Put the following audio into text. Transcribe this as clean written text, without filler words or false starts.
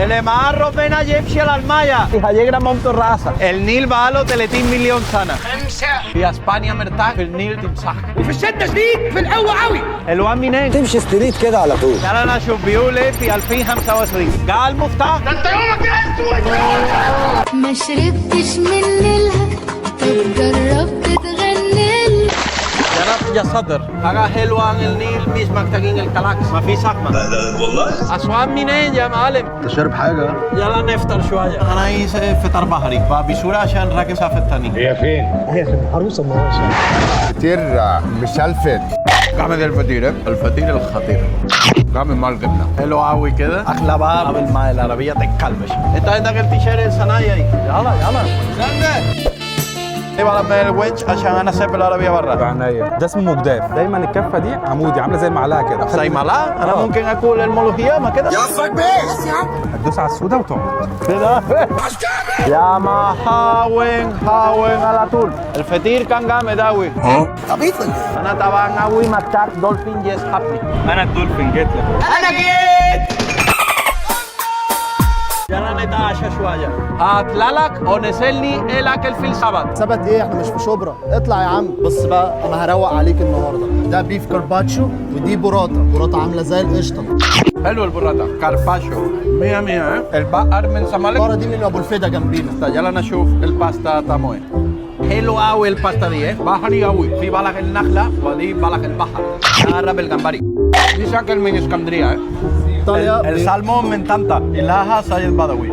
اللي معاه ربنا يمشي على المايه هيجرى ممتو الراسة. النيل بقاله 30 مليون سنة. في اسبانيا مرتاح، في النيل تمسح، وفي الشدة شديد، في القوة قوي. الوان منين؟ تمشي ستريت كده على طول. يلا نشوف بيقول ايه في 2025. قال مفتاح. ده انت يومك اسود. ما شربتش من نيلها، طب جربت تغني. يا صدر حاجة حلوة عن النيل، مش محتاجين الكلاكس، ما في زحمة. لا والله. أسوان منين يا معلم؟ انت شارب حاجه؟ يلا نفطر شوية. أنا عايز فطار بحري بسرعة عشان راكب سافر تاني. هي فين؟ هي في العروسه ما هوش فطير مشلفت. قامل الفطير، الفطير الخطير. قامل مع الجبنة حلو قوي كده. أحلى بقى قبل ما العربية تتكلبش. أنت عندك التيشيرت الصنايعي. يلا سلمى. ايه بقى من الونش عشان انا اسيب العربيه بره. عينيا ده اسمه مجداف. دايما الكفه دي عمودي عامله زي المعلقه كده. زي معلقه؟ انا ممكن اكل الملوخيه ما كده. هتدوس على السودا وتقعد كده. يا ما هاون على طول. الفطير كان جامد قوي. عبيط. انا طبعا قوي مكتاك دولفين يسحبني. انا الدولفين جيت لك. انا جيت. يلا نتعشى شويه. هطلع لك ونسلني الاكل في السبت. سبت ايه؟ احنا مش في شبرا. اطلع يا عم. بص بقى انا هروق عليك النهارده. ده بيف كارباتشو ودي براطه عامله زي القشطه. حلو البراتا كارباشو 100 100. البقر من سمالك. البقره دي من ابو الفدا جنبينا. طيب يلا نشوف الباستا تاموي. حلو قوي الباستا دي بحري قوي. في بلغ النخله ودي بلغ البحر. قرب الجمبري. دي شكل من اسكندريه. ايطاليا. السالمون من طنطا. الهها سيد بدوي.